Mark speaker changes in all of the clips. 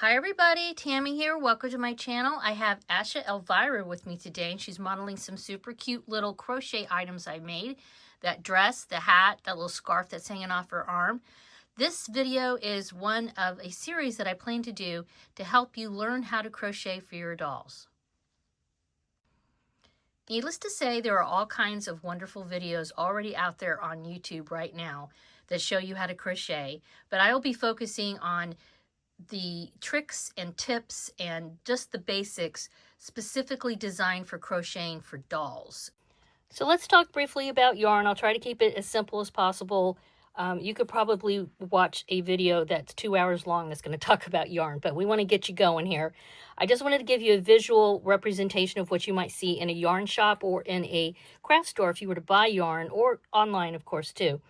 Speaker 1: Hi everybody, Tammy here. Welcome to my channel. I have Asha Elvira with me today, and she's modeling some super cute little crochet items I made. That dress, the hat, that little scarf that's hanging off her arm. This video is one of a series that I plan to do to help you learn how to crochet for your dolls. Needless to say, there are all kinds of wonderful videos already out there on YouTube right now that show you how to crochet, but I will be focusing on the tricks and tips and just the basics specifically designed for crocheting for dolls. So let's talk briefly about yarn. I'll try to keep it as simple as possible. You could probably watch a video that's 2 hours long that's going to talk about yarn, but we want to get you going here. I just wanted to give you a visual representation of what you might see in a yarn shop or in a craft store if you were to buy yarn, or online, of course, too.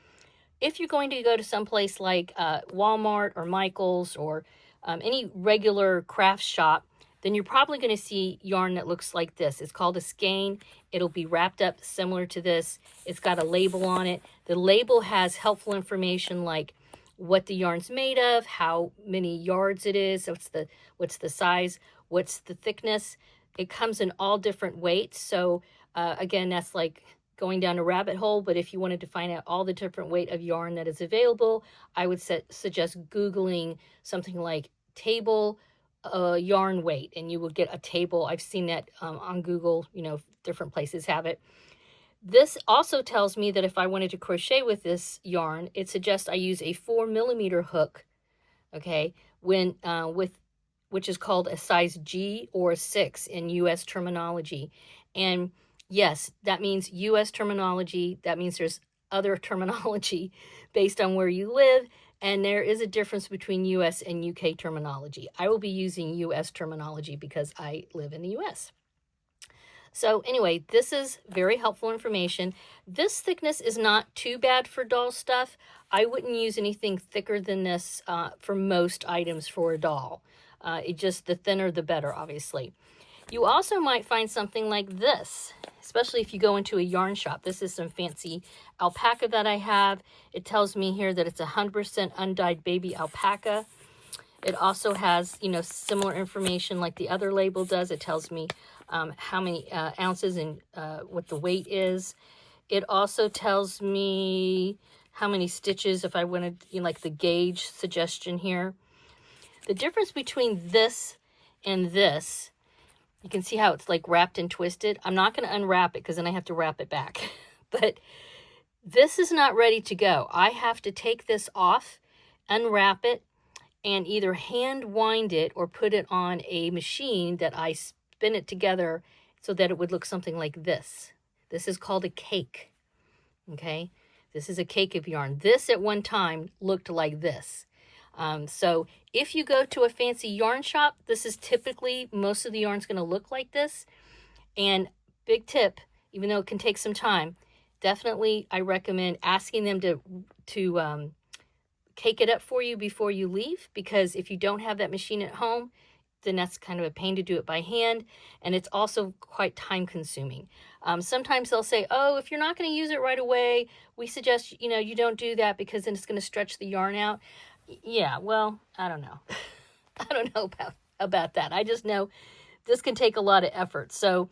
Speaker 1: If you're going to go to some place like Walmart or Michael's or any regular craft shop, then you're probably going to see yarn that looks like this. It's called a skein. It'll be wrapped up similar to this. It's got a label on it. The label has helpful information like what the yarn's made of, how many yards it is, what's the size, what's the thickness. It comes in all different weights. So again, that's like going down a rabbit hole, but if you wanted to find out all the different weight of yarn that is available, I would suggest Googling something like table yarn weight, and you will get a table. I've seen that on Google, different places have it. This also tells me that if I wanted to crochet with this yarn, it suggests I use a 4mm hook, okay, which is called a size G or 6 in US terminology. And yes, that means US terminology. That means there's other terminology based on where you live, and there is a difference between US and UK terminology. I will be using US terminology because I live in the US. So anyway, this is very helpful information. This thickness is not too bad for doll stuff. I wouldn't use anything thicker than this for most items for a doll. The thinner the better, obviously. You also might find something like this, especially if you go into a yarn shop. This is some fancy alpaca that I have. It tells me here that it's 100% undyed baby alpaca. It also has, similar information like the other label does. It tells me how many ounces and what the weight is. It also tells me how many stitches, if I wanted, like the gauge suggestion here. The difference between this and this, you can see how it's like wrapped and twisted. I'm not going to unwrap it because then I have to wrap it back. But this is not ready to go. I have to take this off, unwrap it, and either hand wind it or put it on a machine that I spin it together so that it would look something like this. This is called a cake. Okay? This is a cake of yarn. This at one time looked like this. So if you go to a fancy yarn shop, this is typically, most of the yarn's going to look like this. And big tip, even though it can take some time, definitely I recommend asking them to cake it up for you before you leave, because if you don't have that machine at home, then that's kind of a pain to do it by hand, and it's also quite time consuming. Sometimes they'll say, oh, if you're not going to use it right away, we suggest, you don't do that because then it's going to stretch the yarn out. Yeah, well, I don't know. I don't know about that. I just know this can take a lot of effort. So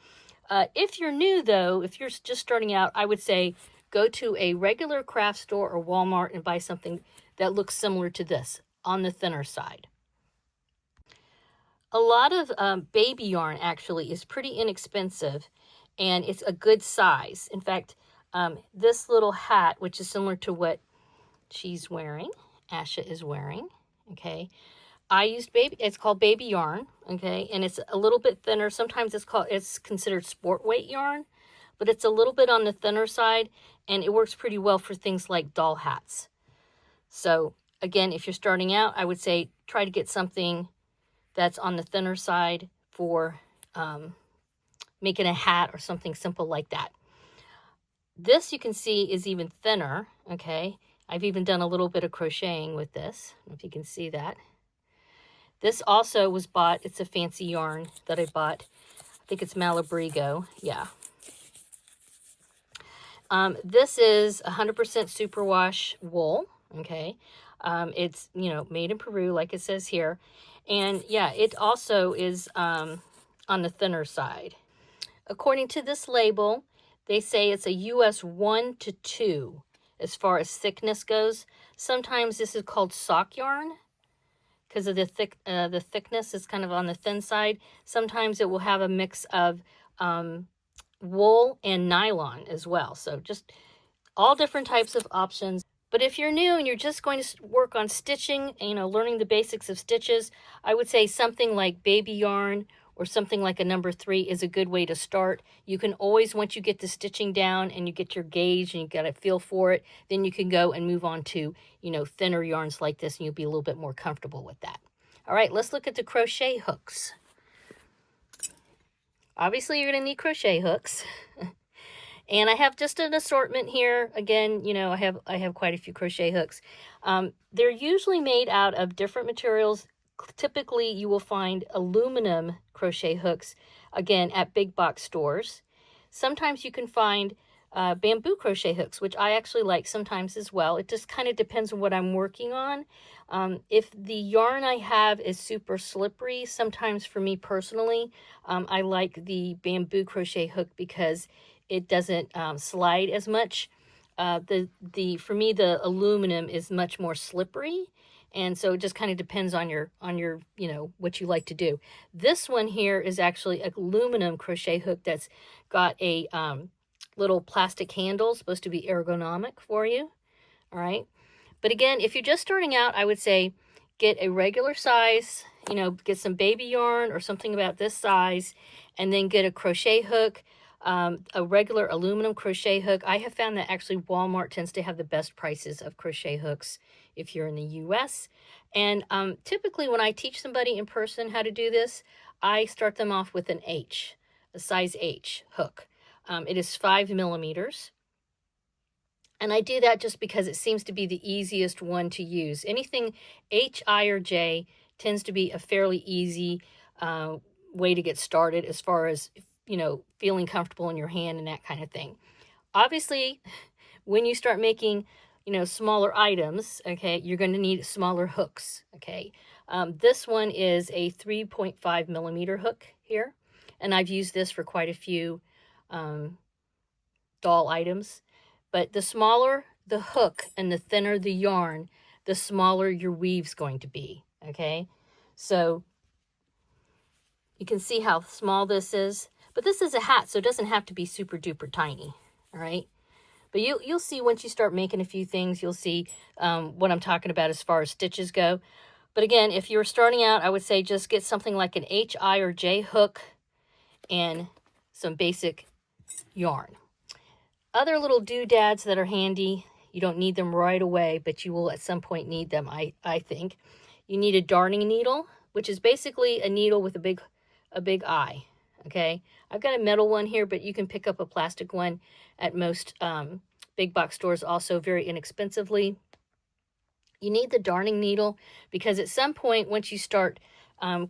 Speaker 1: if you're new, though, if you're just starting out, I would say go to a regular craft store or Walmart and buy something that looks similar to this on the thinner side. A lot of baby yarn actually is pretty inexpensive, and it's a good size. In fact, this little hat, which is similar to what she's wearing, Asha is wearing, okay, I used it's called baby yarn, okay, and it's a little bit thinner. Sometimes it's considered sport weight yarn, but it's a little bit on the thinner side, and it works pretty well for things like doll hats. So again, if you're starting out, I would say try to get something that's on the thinner side for making a hat or something simple like that. This, you can see, is even thinner, okay? I've even done a little bit of crocheting with this, I don't know if you can see that. This also was bought, it's a fancy yarn that I bought. I think it's Malabrigo, yeah. This is 100% superwash wool, okay? It's, you know, made in Peru, like it says here. And yeah, it also is on the thinner side. According to this label, they say it's a US 1 to 2 as far as thickness goes. Sometimes this is called sock yarn because of the thickness is kind of on the thin side. Sometimes it will have a mix of wool and nylon as well. So just all different types of options. But if you're new and you're just going to work on stitching, you know, learning the basics of stitches, I would say something like baby yarn or something like a number 3 is a good way to start. You can always, once you get the stitching down and you get your gauge and you got a feel for it, then you can go and move on to, you know, thinner yarns like this, and you'll be a little bit more comfortable with that. All right, let's look at the crochet hooks. Obviously, you're going to need crochet hooks. And I have just an assortment here. Again, you know, I have quite a few crochet hooks. They're usually made out of different materials. Typically, you will find aluminum crochet hooks, again, at big box stores. Sometimes you can find bamboo crochet hooks, which I actually like sometimes as well. It just kind of depends on what I'm working on. If the yarn I have is super slippery, sometimes for me personally, I like the bamboo crochet hook because it doesn't slide as much. For me, the aluminum is much more slippery. And so it just kind of depends on your, you know, what you like to do. This one here is actually an aluminum crochet hook that's got a little plastic handle, supposed to be ergonomic for you. All right. But again, if you're just starting out, I would say get a regular size, you know, get some baby yarn or something about this size, and then get a crochet hook, a regular aluminum crochet hook. I have found that actually Walmart tends to have the best prices of crochet hooks if you're in the US. And typically when I teach somebody in person how to do this, I start them off with an H, a size H hook. It is 5 millimeters. And I do that just because it seems to be the easiest one to use. Anything H, I, or J tends to be a fairly easy way to get started as far as, you know, feeling comfortable in your hand and that kind of thing. Obviously, when you start making, you know, smaller items, okay, you're going to need smaller hooks, okay. This one is a 3.5 millimeter hook here, and I've used this for quite a few doll items. But the smaller the hook and the thinner the yarn, the smaller your weave's going to be, okay? So you can see how small this is. But this is a hat, so it doesn't have to be super duper tiny, all right? But you'll see once you start making a few things, you'll see what I'm talking about as far as stitches go. But again, if you're starting out, I would say just get something like an H, I, or J hook and some basic yarn. Other little doodads that are handy, you don't need them right away, but you will at some point need them, I think. You need a darning needle, which is basically a needle with a big eye, okay? I've got a metal one here, but you can pick up a plastic one at most big box stores also very inexpensively. You need the darning needle because at some point, once you start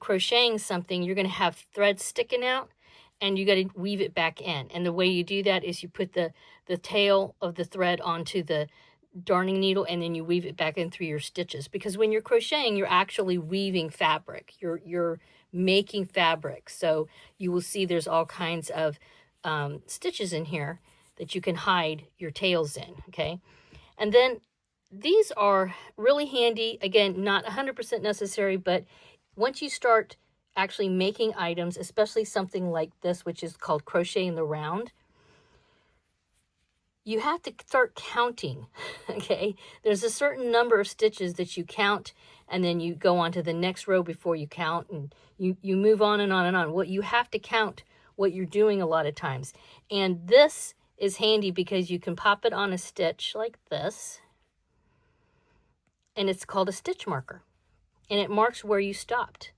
Speaker 1: crocheting something, you're going to have threads sticking out, and you got to weave it back in. And the way you do that is you put the tail of the thread onto the darning needle, and then you weave it back in through your stitches. Because when you're crocheting, you're actually weaving fabric. You're making fabric. So you will see there's all kinds of stitches in here that you can hide your tails in, okay? And then these are really handy. Again, not 100% necessary, but once you start actually making items, especially something like this, which is called crochet in the round, you have to start counting, okay? There's a certain number of stitches that you count, and then you go on to the next row before you count, and you move on and on and on. Well, you have to count what you're doing a lot of times. And this is handy because you can pop it on a stitch like this, and it's called a stitch marker, and it marks where you stopped.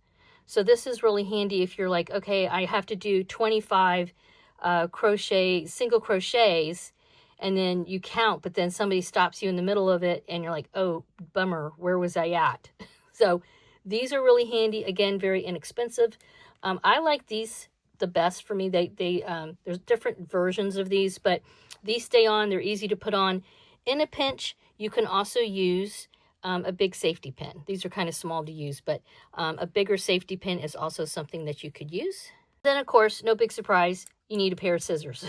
Speaker 1: So this is really handy if you're like, okay, I have to do 25 single crochets, and then you count, but then somebody stops you in the middle of it, and you're like, oh, bummer, where was I at? So these are really handy. Again, very inexpensive. I like these the best for me. There's different versions of these, but these stay on. They're easy to put on. In a pinch, you can also use a big safety pin. These are kind of small to use, but a bigger safety pin is also something that you could use. Then, of course, no big surprise, you need a pair of scissors.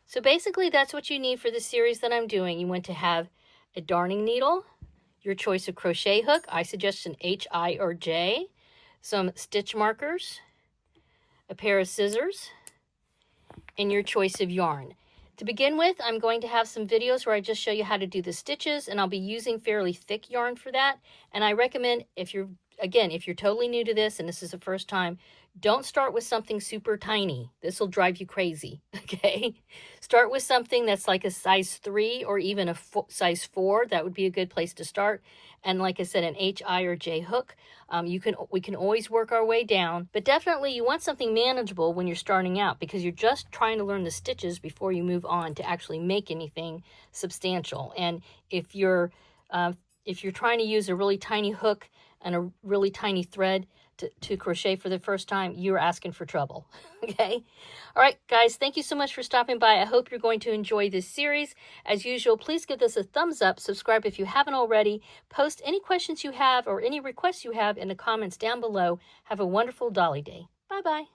Speaker 1: So basically, that's what you need for the series that I'm doing. You want to have a darning needle, your choice of crochet hook. I suggest an H, I, or J. Some stitch markers, a pair of scissors, and your choice of yarn. To begin with, I'm going to have some videos where I just show you how to do the stitches, and I'll be using fairly thick yarn for that. And I recommend, if you're totally new to this and this is the first time, don't start with something super tiny. This will drive you crazy, okay? Start with something that's like a size 3 or even a size 4. That would be a good place to start. And like I said, an H, I, or J hook. We can always work our way down, but definitely you want something manageable when you're starting out, because you're just trying to learn the stitches before you move on to actually make anything substantial. And if you're trying to use a really tiny hook and a really tiny thread to crochet for the first time, you're asking for trouble. Okay? All right, guys, thank you so much for stopping by. I hope you're going to enjoy this series. As usual, please give this a thumbs up, subscribe if you haven't already, post any questions you have or any requests you have in the comments down below. Have a wonderful Dolly Day. Bye-bye.